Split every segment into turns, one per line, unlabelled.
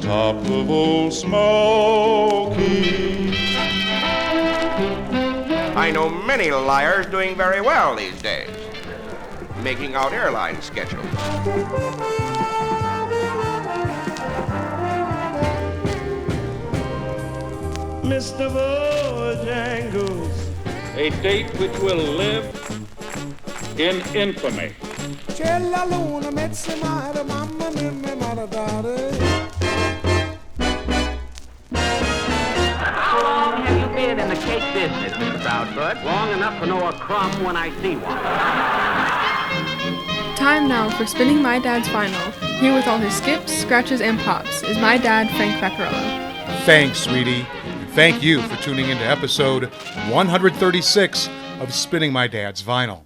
top of Old Smoky.
I know many liars doing very well these days, making out airline schedules.
Mr. Bojangles,
a date which will live in infamy.
C'è la luna, mezza mare, mamma mia, mi maradare.
How long have you been in the cake business, Mr. Proudfoot? Long enough to know a crumb when I see one.
Time now for Spinning My Dad's Final. Here with all his skips, scratches, and pops is my dad, Frank Vaccarello.
Thanks, sweetie. And thank you for tuning into episode 136 of Spinning My Dad's Vinyl.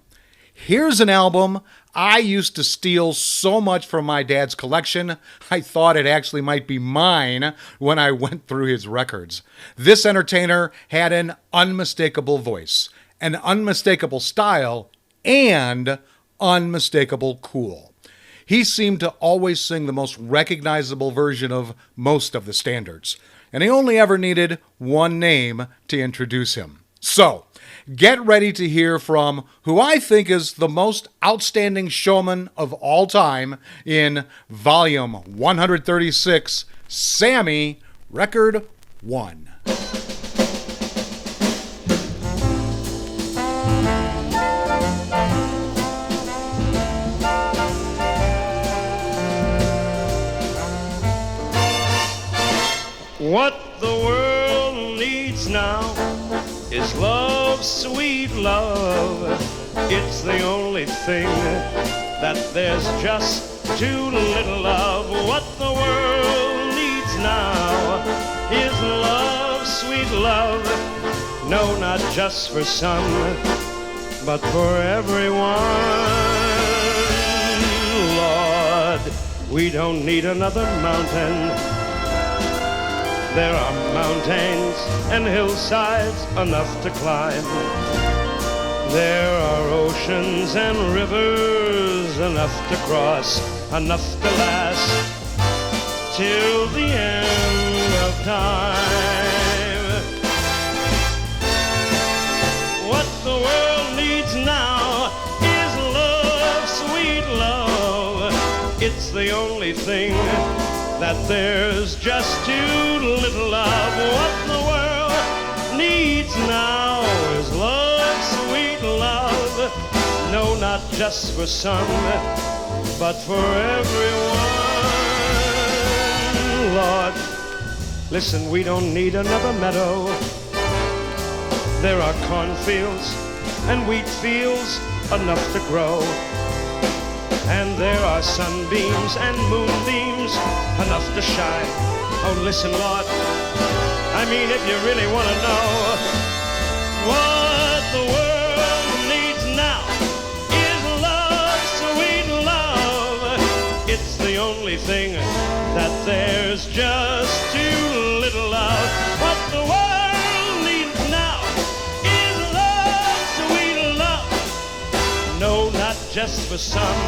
Here's an album I used to steal so much from my dad's collection, I thought it actually might be mine when I went through his records. This entertainer had an unmistakable voice, an unmistakable style, and unmistakable cool. He seemed to always sing the most recognizable version of most of the standards, and he only ever needed one name to introduce him. So, get ready to hear from who I think is the most outstanding showman of all time in volume 136, Sammy Record 1.
what the world needs now is love, sweet love. It's the only thing that there's just too little of. What the world needs now is love, sweet love. No, not just for some, but for everyone. Lord, we don't need another mountain. There are mountains and hillsides enough to climb. There are oceans and rivers enough to cross, enough to last till the end of time. What the world needs now is love, sweet love. It's the only thing that there's just too little of. What the world needs now is love, sweet love. No, not just for some, but for everyone. Lord, listen, we don't need another meadow. There are cornfields and wheat fields enough to grow. And there are sunbeams and moonbeams enough to shine. Oh, listen, Lord, I mean, if you really want to know what the world needs now is love, sweet love. It's the only thing that there's just too little of. What the world needs now is love, sweet love. No, not just for some,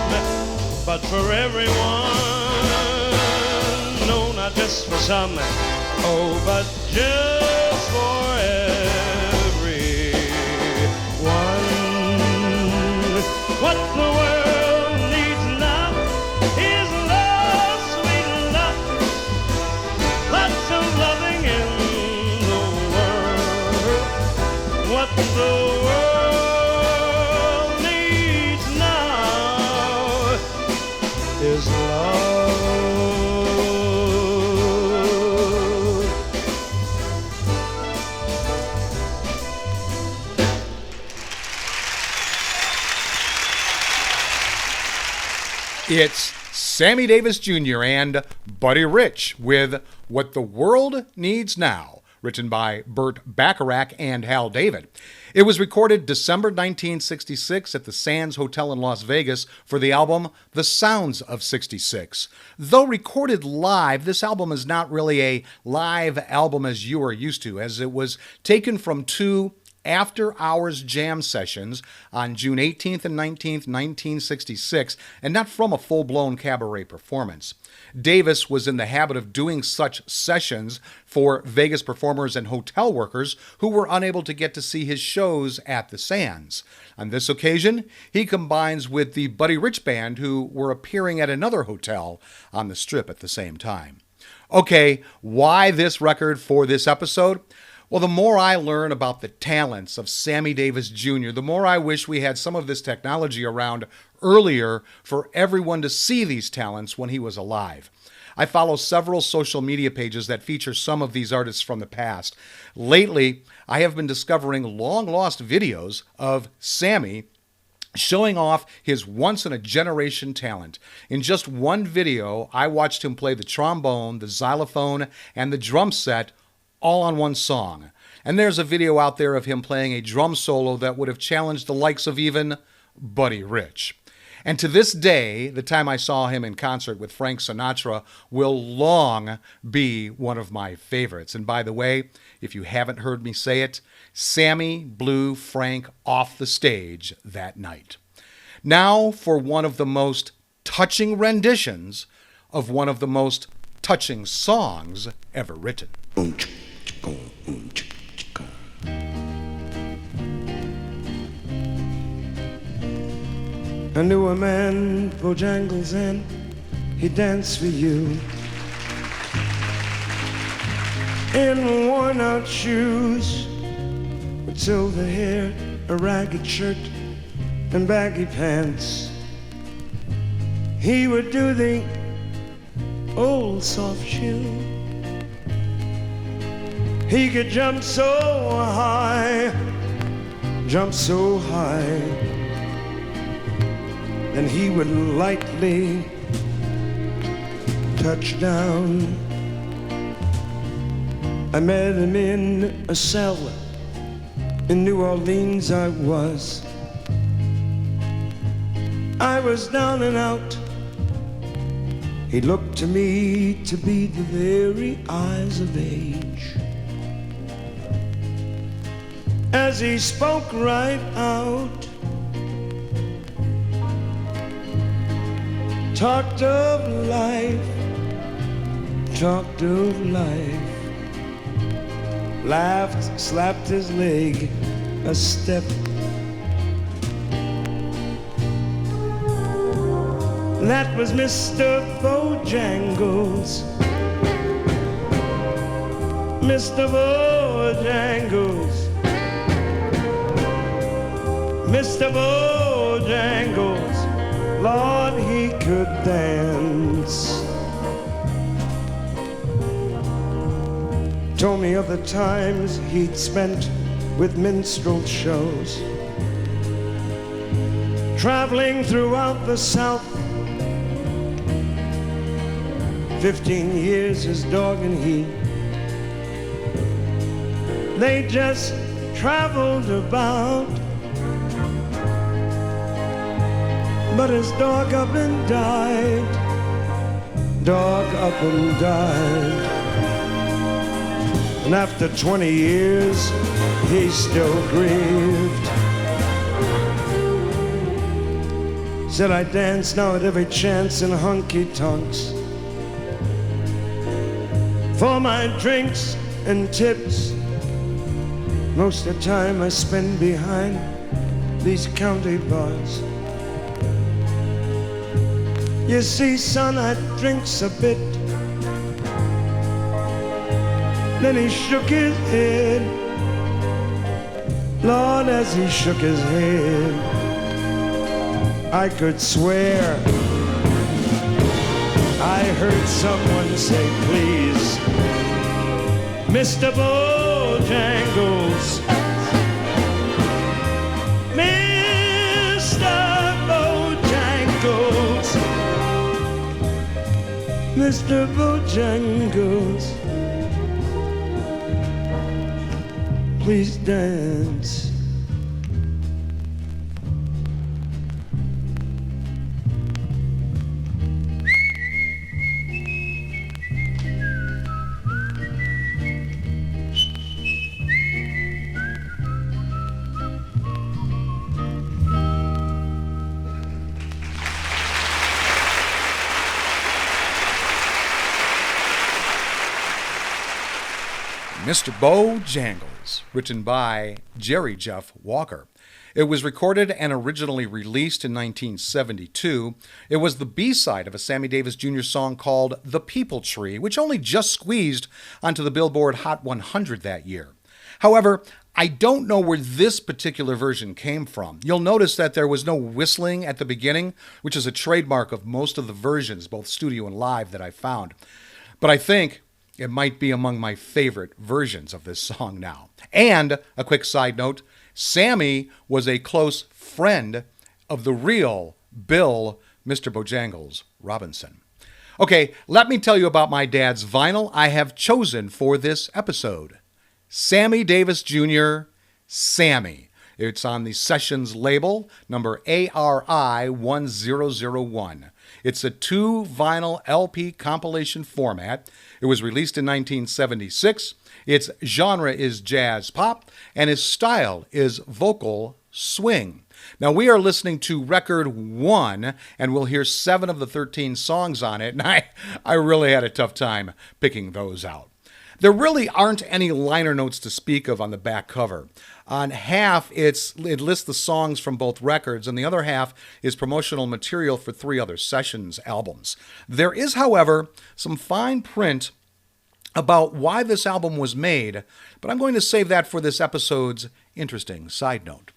but for everyone. No, not just for some, oh, but just for everyone. What the world needs now is love, sweet love. Lots of loving in the world. What the world needs now is love.
It's Sammy Davis Jr. and Buddy Rich with What the World Needs Now, written by Burt Bacharach and Hal David. It was recorded December 1966 at the Sands Hotel in Las Vegas for the album The Sounds of 66. Though recorded live, this album is not really a live album as you are used to, as it was taken from two after-hours jam sessions on June 18th and 19th, 1966, and not from a full-blown cabaret performance. Davis was in the habit of doing such sessions for Vegas performers and hotel workers who were unable to get to see his shows at the Sands. On this occasion, he combines with the Buddy Rich Band, who were appearing at another hotel on the Strip at the same time. Okay, why this record for this episode? Well, the more I learn about the talents of Sammy Davis Jr., the more I wish we had some of this technology around earlier for everyone to see these talents when he was alive. I follow several social media pages that feature some of these artists from the past. Lately, I have been discovering long-lost videos of Sammy showing off his once-in-a-generation talent. In just one video, I watched him play the trombone, the xylophone, and the drum set all on one song. And there's a video out there of him playing a drum solo that would have challenged the likes of even Buddy Rich. And to this day, the time I saw him in concert with Frank Sinatra will long be one of my favorites. And by the way, if you haven't heard me say it, Sammy blew Frank off the stage that night. Now for one of the most touching renditions of one of the most touching songs ever written.
I knew a man, Bojangles, and he danced for you in worn-out shoes, with silver hair, a ragged shirt, and baggy pants. He would do the old soft shoe. He could jump so high, then he would lightly touch down. I met him in a cell in New Orleans. I was down and out. He looked to me to be the very eyes of age. As he spoke right out, talked of life, laughed, slapped his leg a step. That was Mr. Bojangles, Mr. Bojangles, Mr. Bojangles. Lord, he could dance. Told me of the times he'd spent with minstrel shows, traveling throughout the South. 15 years his dog and he, they just traveled about. But his dog up and died, And after 20 years, he's still grieved. Said I dance now at every chance in honky-tonks for my drinks and tips. Most of the time I spend behind these county bars. You see, son, I drinks a bit. Then he shook his head. Lord, as he shook his head, I could swear I heard someone say, please, Mr. Bojangles, Mr. Bojangles, please dance.
Mr. Bojangles, written by Jerry Jeff Walker. It was recorded and originally released in 1972. It was the B-side of a Sammy Davis Jr. song called The People Tree, which only just squeezed onto the Billboard Hot 100 that year. However, I don't know where this particular version came from. You'll notice that there was no whistling at the beginning, which is a trademark of most of the versions, both studio and live, that I found. But I think it might be among my favorite versions of this song now. And, a quick side note, Sammy was a close friend of the real Bill, Mr. Bojangles Robinson. Okay, let me tell you about my dad's vinyl I have chosen for this episode. Sammy Davis Jr., Sammy. It's on the Sessions label, number ARI 1001. It's a 2-vinyl LP compilation format. It was released in 1976. Its genre is jazz pop, and its style is vocal swing. Now, we are listening to record 1, and we'll hear 7 of the 13 songs on it, and I really had a tough time picking those out. There really aren't any liner notes to speak of on the back cover. On half, it lists the songs from both records, and the other half is promotional material for 3 other Sessions albums. There is, however, some fine print about why this album was made, but I'm going to save that for this episode's interesting side note.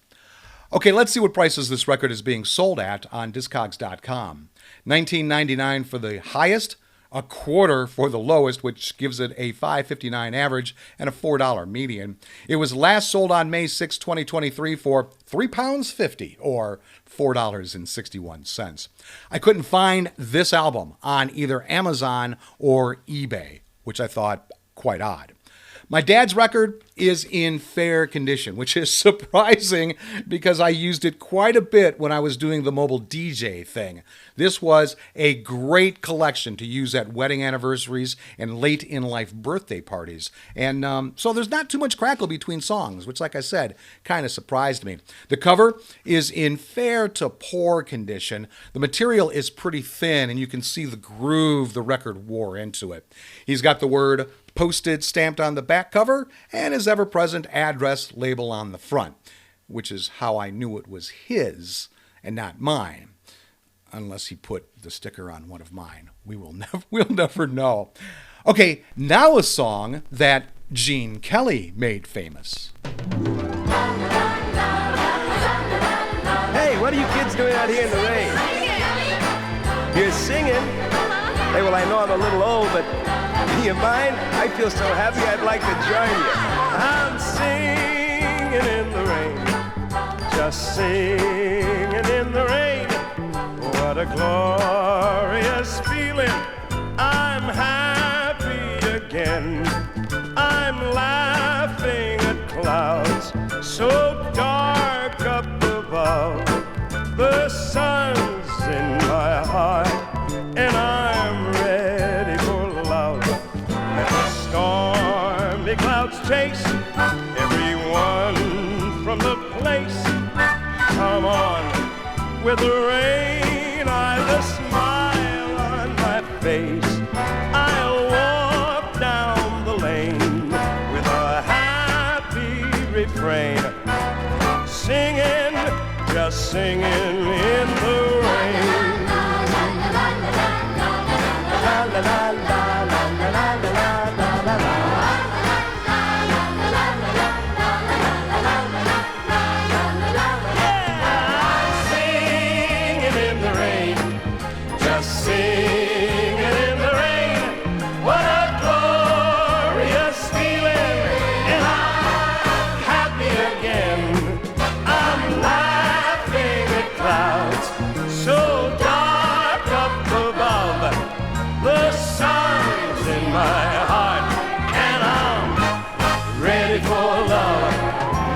Okay, let's see what prices this record is being sold at on Discogs.com. $19.99 for the highest, a quarter for the lowest, which gives it a $5.59 average and a $4 median. It was last sold on May 6, 2023 for £3.50 or $4.61. I couldn't find this album on either Amazon or eBay, which I thought quite odd. My dad's record is in fair condition, which is surprising because I used it quite a bit when I was doing the mobile DJ thing. This was a great collection to use at wedding anniversaries and late in life birthday parties. And so there's not too much crackle between songs, which, like I said, kind of surprised me. The cover is in fair to poor condition. The material is pretty thin, and you can see the groove the record wore into it. He's got the word posted stamped on the back cover and his ever-present address label on the front, which is how I knew it was his and not mine, unless he put the sticker on one of mine. We'll never know. Okay, now a song that Gene Kelly made famous.
Hey, what are you kids doing out here in the rain? You're singing? Hey, well, I know I'm a little old, but do you mind? I feel so happy I'd like to join you. I'm singing in the rain, just singing in the rain. What a glorious feeling. I'm happy again. I'm laughing at clouds so dark up above. The sun's in my heart, and I'm ready for love. Let the stormy clouds chase everyone from the place. Come on with the rain, I've a smile on my face. I'll walk down the lane with a happy refrain, singing, just singing in the rain. La la la la la la la la la la la. Singing in the rain, what a glorious feeling, and I'm happy again. I'm laughing at clouds so dark up above. The sun's in my heart, and I'm ready for love.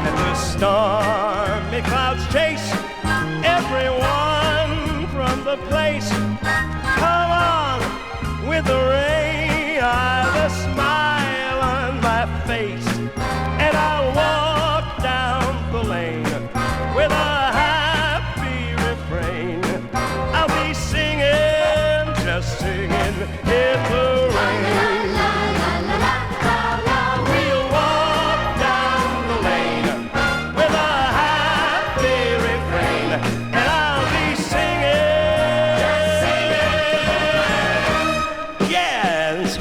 And the stormy clouds chase everyone from the place. Come on with the rain, I've a smile on my face, and I'll walk down the lane with a happy refrain. I'll be singing, just singing in the rain. We'll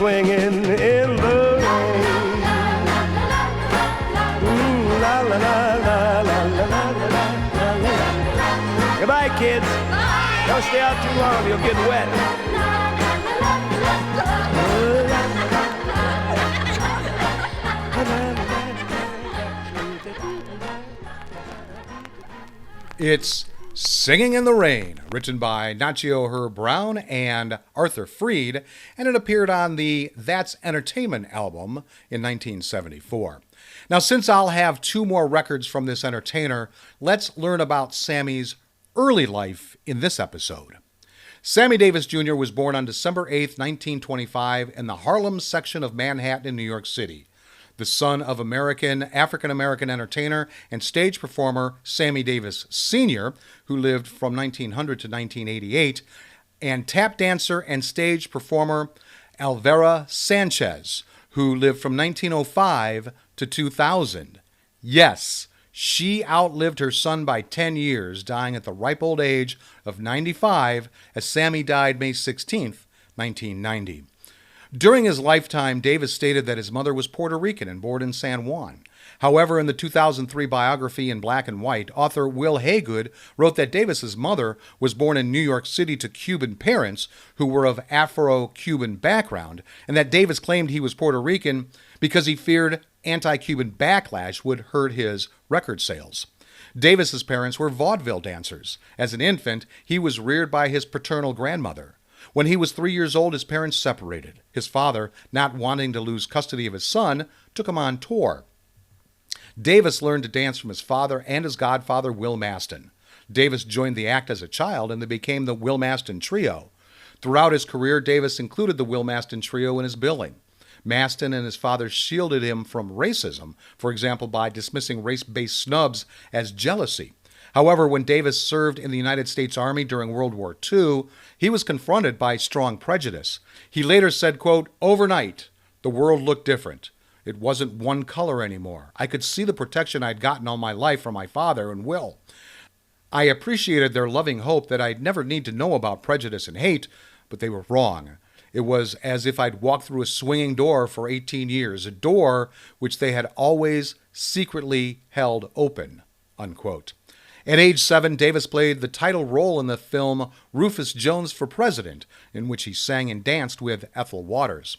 swinging in the rain. La la la la la la la la la. Goodbye, kids. Don't stay out too long, you'll get wet.
It's Singing in the Rain, written by Nacho Herb Brown and Arthur Freed, and it appeared on the That's Entertainment album in 1974. Now, since I'll have two more records from this entertainer, let's learn about Sammy's early life in this episode. Sammy Davis Jr. was born on December 8, 1925, in the Harlem section of Manhattan in New York City. The son of African-American entertainer and stage performer Sammy Davis Sr., who lived from 1900 to 1988, and tap dancer and stage performer Alvera Sanchez, who lived from 1905 to 2000. Yes, she outlived her son by 10 years, dying at the ripe old age of 95, as Sammy died May 16, 1990. During his lifetime, Davis stated that his mother was Puerto Rican and born in San Juan. However, in the 2003 biography in black and white, author Will Haygood wrote that Davis's mother was born in New York City to Cuban parents who were of Afro-Cuban background, and that Davis claimed he was Puerto Rican because he feared anti-Cuban backlash would hurt his record sales. Davis's parents were vaudeville dancers. As an infant, he was reared by his paternal grandmother. When he was 3 years old, his parents separated. His father, not wanting to lose custody of his son, took him on tour. Davis learned to dance from his father and his godfather, Will Maston. Davis joined the act as a child, and they became the Will Maston Trio. Throughout his career, Davis included the Will Maston Trio in his billing. Maston and his father shielded him from racism, for example, by dismissing race-based snubs as jealousy. However, when Davis served in the United States Army during World War II, he was confronted by strong prejudice. He later said, quote, "Overnight, the world looked different. It wasn't one color anymore. I could see the protection I'd gotten all my life from my father and Will. I appreciated their loving hope that I'd never need to know about prejudice and hate, but they were wrong. It was as if I'd walked through a swinging door for 18 years, a door which they had always secretly held open," unquote. At age 7, Davis played the title role in the film Rufus Jones for President, in which he sang and danced with Ethel Waters.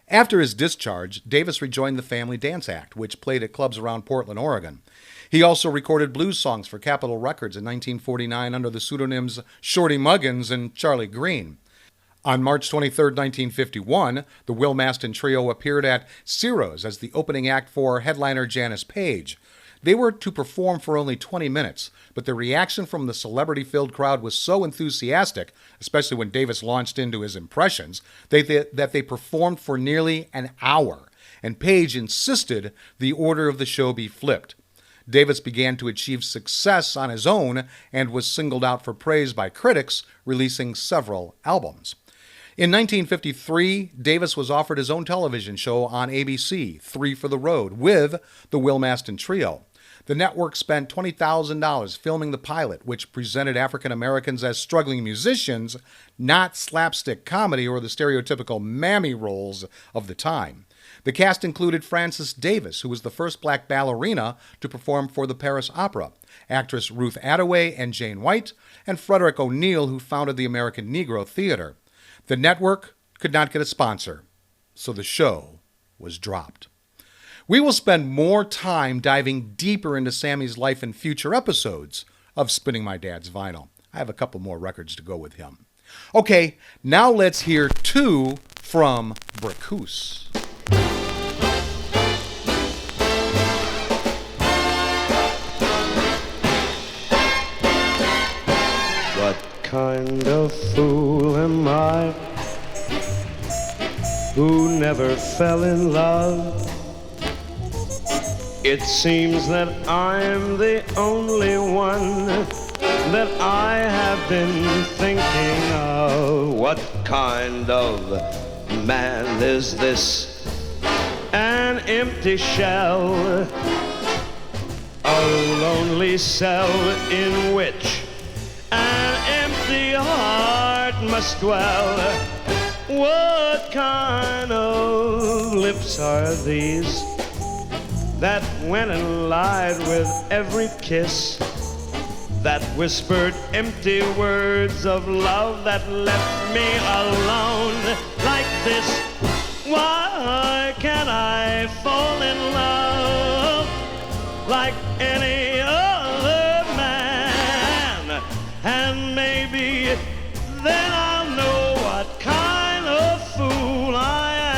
After his discharge, Davis rejoined the Family Dance Act, which played at clubs around Portland, Oregon. He also recorded blues songs for Capitol Records in 1949 under the pseudonyms Shorty Muggins and Charlie Green. On March 23, 1951, the Will Maston Trio appeared at Ciro's as the opening act for headliner Janice Page. They were to perform for only 20 minutes, but the reaction from the celebrity-filled crowd was so enthusiastic, especially when Davis launched into his impressions, that they performed for nearly an hour, and Page insisted the order of the show be flipped. Davis began to achieve success on his own and was singled out for praise by critics, releasing several albums. In 1953, Davis was offered his own television show on ABC, Three for the Road, with the Will Maston Trio. The network spent $20,000 filming the pilot, which presented African Americans as struggling musicians, not slapstick comedy or the stereotypical mammy roles of the time. The cast included Frances Davis, who was the first black ballerina to perform for the Paris Opera, actress Ruth Attaway and Jane White, and Frederick O'Neill, who founded the American Negro Theater. The network could not get a sponsor, so the show was dropped. We will spend more time diving deeper into Sammy's life in future episodes of Spinning My Dad's Vinyl. I have a couple more records to go with him. Okay, now let's hear two from Brickus.
What kind of fool am I who never fell in love? It seems that I'm the only one that I have been thinking of. What kind of man is this? An empty shell, a lonely cell in which an empty heart must dwell. What kind of lips are these that went and lied with every kiss, that whispered empty words of love that left me alone like this? Why can't I fall in love like any other man? And maybe then I'll know what kind of fool I am.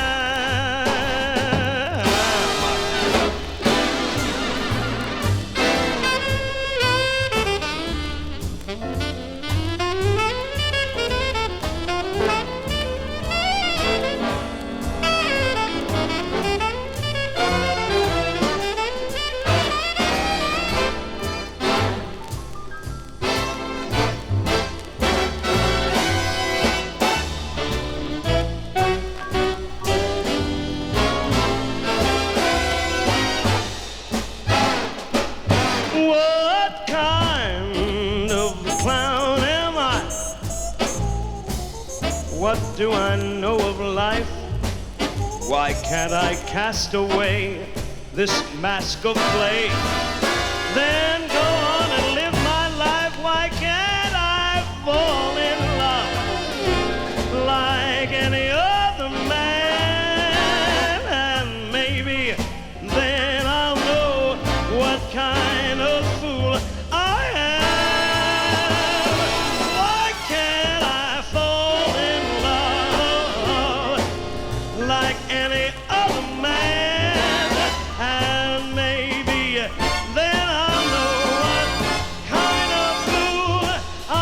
What do I know of life? Why can't I cast away this mask of clay? Then go on and live my life. Why can't I fall in love like any other man? And maybe then I'll know what kind of fool I am. Why can't I fall in love like any other man? And maybe then I'll know what kind of fool I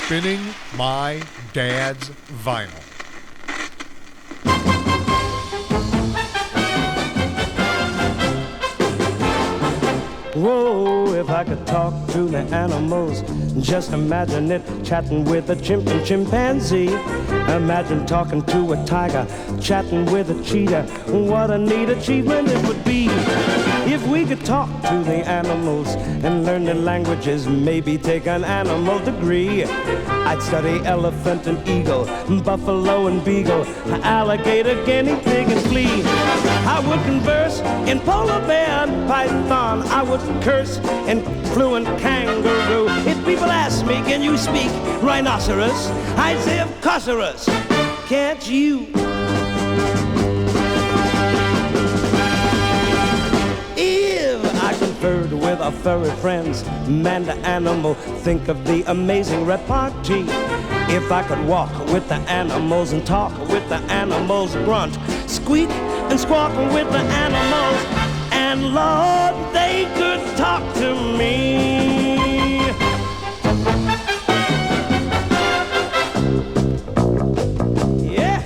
Spinning My Dad's Vinyl.
Whoa, if I could talk to the animals, just imagine it, chatting with a chimp and chimpanzee. Imagine talking to a tiger, chatting with a cheetah. What a neat achievement it would be if we could talk to the animals and learn their languages, maybe take an animal degree. I'd study elephant and eagle, buffalo and beagle, alligator, guinea pig and flea. I would converse in polar bear and python. I would curse in fluent kangaroo. If people ask me, can you speak rhinoceros? I'd say, of course, can't you? If I conferred with our furry friends, man to animal, think of the amazing repartee. If I could walk with the animals and talk with the animals, grunt, squeak and squawk with the animals, and Lord, they could talk to me. Yeah.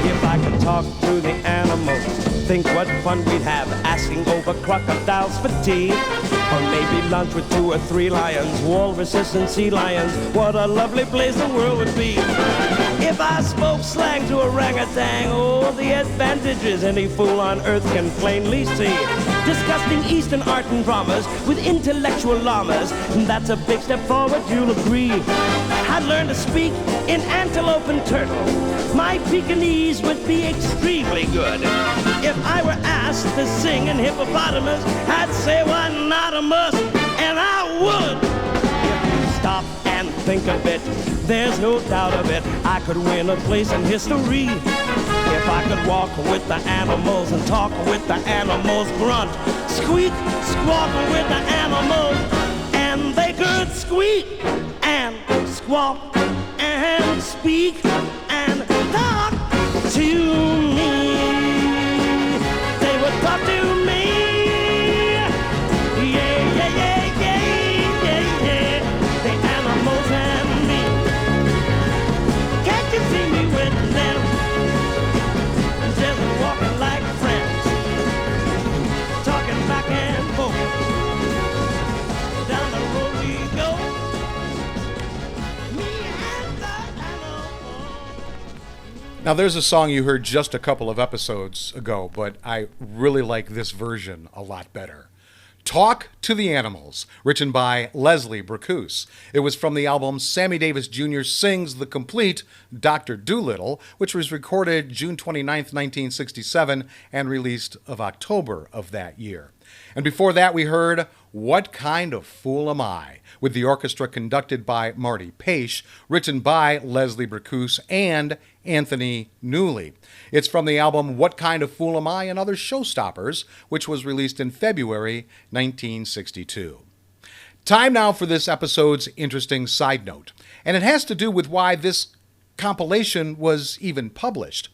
If I could talk to the animals, think what fun we'd have asking over crocodiles for tea. Or maybe lunch with 2 or 3 lions, walruses and sea lions. What a lovely place the world would be. If I spoke slang to orangutan, oh, the advantages any fool on earth can plainly see. Disgusting Eastern art and dramas with intellectual llamas, that's a big step forward, you'll agree. I'd learn to speak in antelope and turtle. My Pekingese would be extremely good. If I were asked to sing in hippopotamus, I'd say, why not a must? And I would. If you stop and think of it, there's no doubt of it, I could win a place in history. If I could walk with the animals and talk with the animals, grunt, squeak, squawk with the animals, and they could squeak and squawk and speak and talk to me. They would talk to me. Yeah, yeah, yeah, yeah, yeah, yeah. The animals and me. Can't you see me with them? Just walking like friends, talking back and forth down the road.
Now, there's a song you heard just a couple of episodes ago, but I really like this version a lot better. Talk to the Animals, written by Leslie Bracus. It was from the album Sammy Davis Jr. Sings the Complete Dr. Dolittle, which was recorded June 29, 1967, and released of October of that year. And before that, we heard What Kind of Fool Am I? With the orchestra conducted by Marty Paish, written by Leslie Bracus and Anthony Newley. It's from the album What Kind of Fool Am I and Other Showstoppers, which was released in February 1962. Time now for this episode's interesting side note, and it has to do with why this compilation was even published.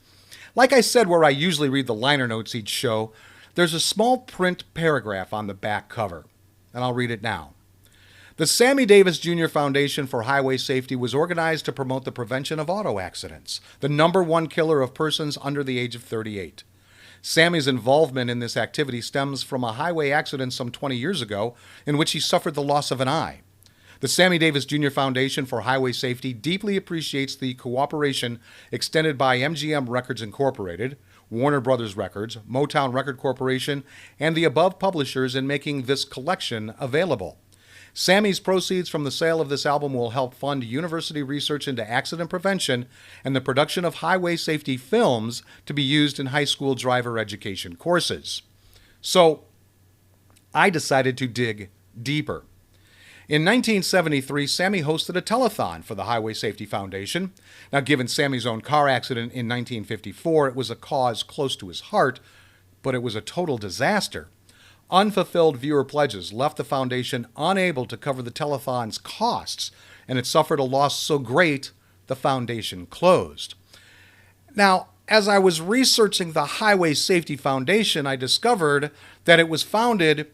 Like I said, where I usually read the liner notes each show, there's a small print paragraph on the back cover, and I'll read it now. The Sammy Davis Jr. Foundation for Highway Safety was organized to promote the prevention of auto accidents, the number one killer of persons under the age of 38. Sammy's involvement in this activity stems from a highway accident some 20 years ago in which he suffered the loss of an eye. The Sammy Davis Jr. Foundation for Highway Safety deeply appreciates the cooperation extended by MGM Records Incorporated, Warner Brothers Records, Motown Record Corporation, and the above publishers in making this collection available. Sammy's proceeds from the sale of this album will help fund university research into accident prevention and the production of highway safety films to be used in high school driver education courses. So, I decided to dig deeper. In 1973, Sammy hosted a telethon for the Highway Safety Foundation. Now, given Sammy's own car accident in 1954, it was a cause close to his heart, but it was a total disaster. Unfulfilled viewer pledges left the foundation unable to cover the telethon's costs, and it suffered a loss so great the foundation closed. Now, as I was researching the Highway Safety Foundation, I discovered that it was founded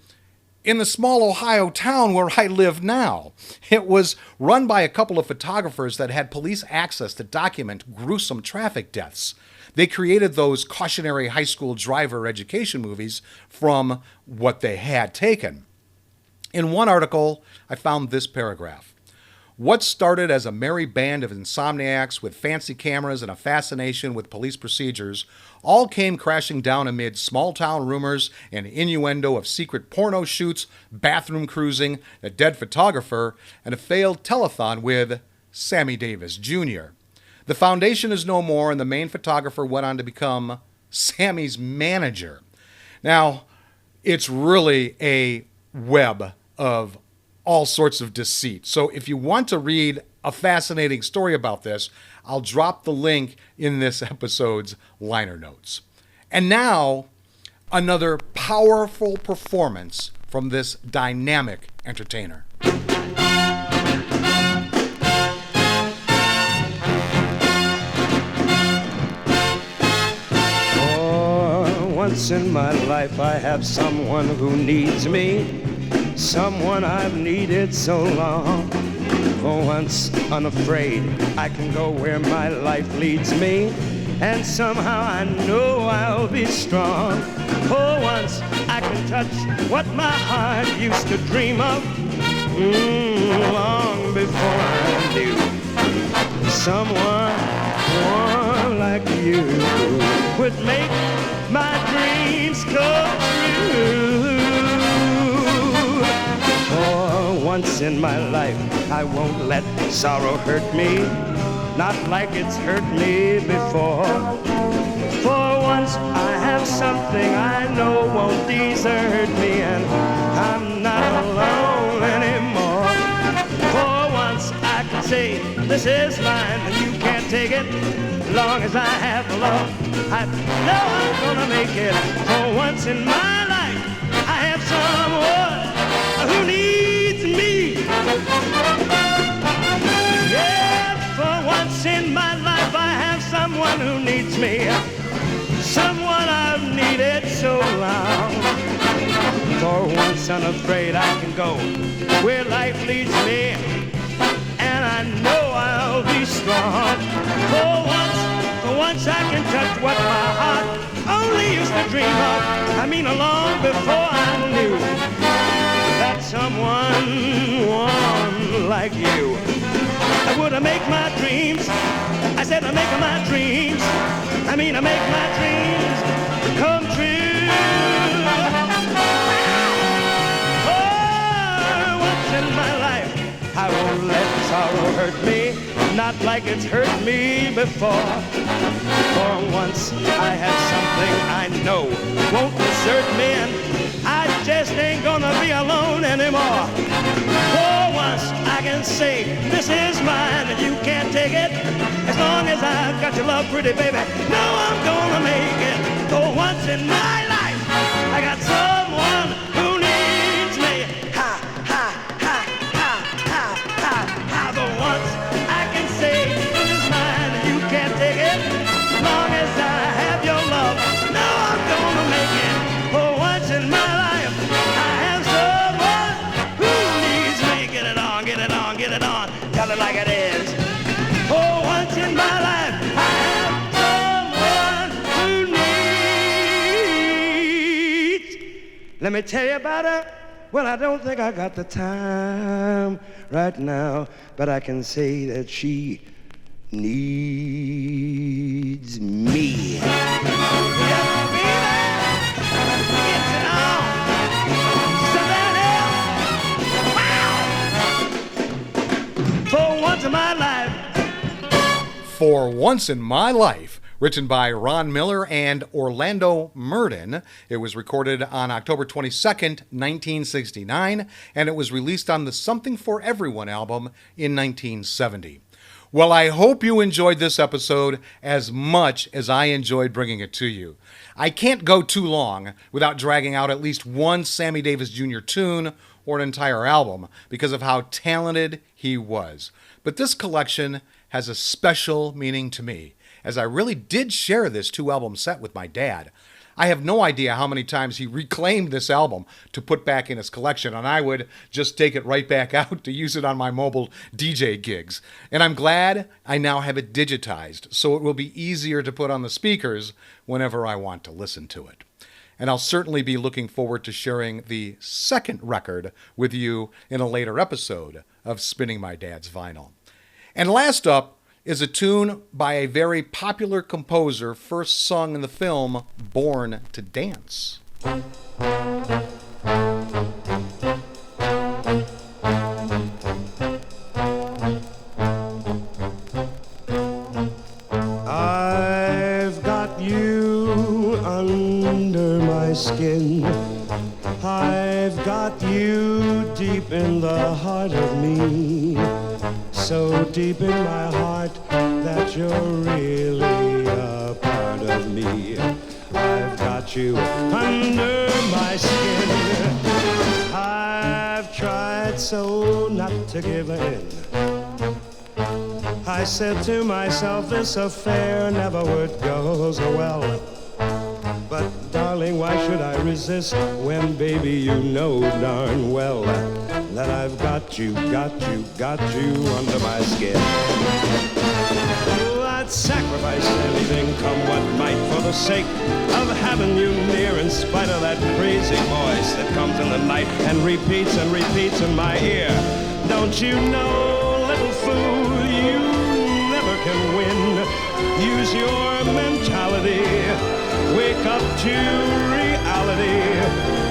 in the small Ohio town where I live now. It was run by a couple of photographers that had police access to document gruesome traffic deaths. They created those cautionary high school driver education movies from what they had taken. In one article, I found this paragraph. What started as a merry band of insomniacs with fancy cameras and a fascination with police procedures all came crashing down amid small-town rumors and innuendo of secret porno shoots, bathroom cruising, a dead photographer, and a failed telethon with Sammy Davis Jr. The foundation is no more, and the main photographer went on to become Sammy's manager. Now, it's really a web of all sorts of deceit. So if you want to read a fascinating story about this, I'll drop the link in this episode's liner notes. And now, another powerful performance from this dynamic entertainer.
Once in my life I have someone who needs me, someone I've needed so long. For once unafraid, I can go where my life leads me, and somehow I know I'll be strong. For once I can touch what my heart used to dream of, long before I knew someone like you would make my dreams come true. For once in my life, I won't let sorrow hurt me, not like it's hurt me before. For once I have something I know won't desert me, and I'm not alone anymore. For once I can say, this is mine, and you can't take it. Long as I have love, I know I'm gonna make it. For once in my life, I have someone who needs me. Yeah, for once in my life, I have someone who needs me. Someone I've needed so long. For once unafraid, I can go where life leads me, and I know I'll be strong. For once I can touch what my heart only used to dream of. I mean, long before I knew that someone like you would make my dreams
said I make my dreams. I mean, I make my dreams come true. Oh, once in my life, I won't let sorrow hurt me, not like it's hurt me before. For once I have something I know won't desert me, and I just ain't gonna be alone anymore. For once I can say, this is mine and you can't take it. As long as I've got your love, pretty baby, no, I'm gonna make it. For once in my life, I got someone who needs me. Ha, ha, ha, ha, ha, ha, ha. For once I can say, this is mine and you can't take it. As long as I have your love, no, I'm gonna make it. For once in my life, I have someone who needs me. Get it on, get it on, get it on. Tell it like it is. For once in my life, I have someone who needs. Let me tell you about her. Well, I don't think I got the time right now, but I can say that she needs me. Yeah, baby. Get it on. Somebody else. Wow. For once in my life.
For Once in My Life, written by Ron Miller and Orlando Murden. It was recorded on October 22nd, 1969, and it was released on the Something for Everyone album in 1970. Well, I hope you enjoyed this episode as much as I enjoyed bringing it to you. I can't go too long without dragging out at least one Sammy Davis Jr. tune or an entire album because of how talented he was. But this collection has a special meaning to me, as I really did share this 2-album set with my dad. I have no idea how many times he reclaimed this album to put back in his collection, and I would just take it right back out to use it on my mobile DJ gigs. And I'm glad I now have it digitized, so it will be easier to put on the speakers whenever I want to listen to it. And I'll certainly be looking forward to sharing the second record with you in a later episode of Spinning My Dad's Vinyl. And last up is a tune by a very popular composer first sung in the film Born to Dance.
I've got you under my skin. I've got you deep in the heart of me. So deep in my heart that you're really a part of me. I've got you under my skin. I've tried so not to give in. I said to myself, this affair never would go so well. But darling, why should I resist when, baby, you know darn well that I've got you under my skin. Oh, I'd sacrifice anything, come what might, for the sake of having you near, in spite of that crazy voice that comes in the night and repeats in my ear. Don't you know, little fool, you never can win. Use your mentality. Wake up to reality.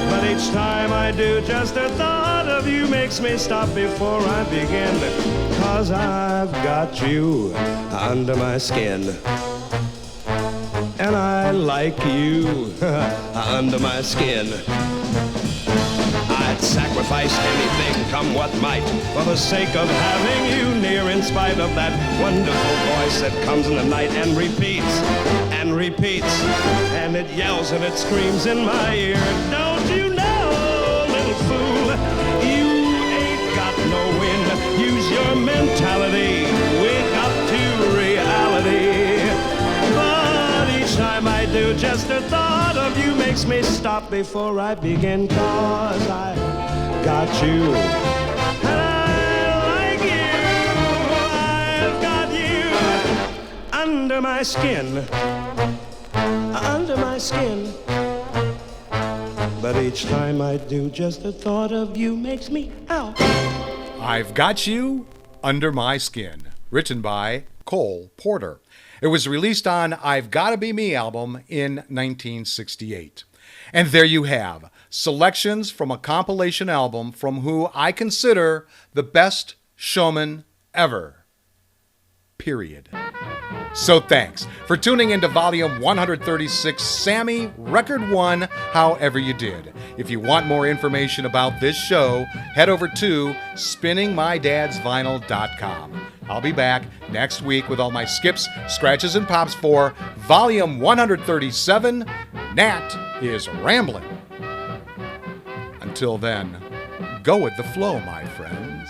But each time I do, just the thought of you makes me stop before I begin. 'Cause I've got you under my skin. And I like you under my skin. I'd sacrifice anything, come what might, for the sake of having you near, in spite of that wonderful voice that comes in the night and repeats, and it yells and it screams in my ear. Don't you know, little fool, you ain't got no win. Use your mentality, wake up to reality. But each time I do, just the thought of you makes me stop before I begin. 'Cause I got you, and I like you. I've got you under my skin, under my skin. But each time I do, just the thought of you makes me out.
I've Got You Under My Skin, written by Cole Porter. It was released on I've Gotta Be Me album in 1968. And there you have selections from a compilation album from who I consider the best showman ever. Period. So thanks for tuning into volume 136, Sammy Record 1, However You Did. If you want more information about this show, head over to spinningmydadsvinyl.com. I'll be back next week with all my skips, scratches, and pops for volume 137, Nat is Rambling. Until then, go with the flow, my friends.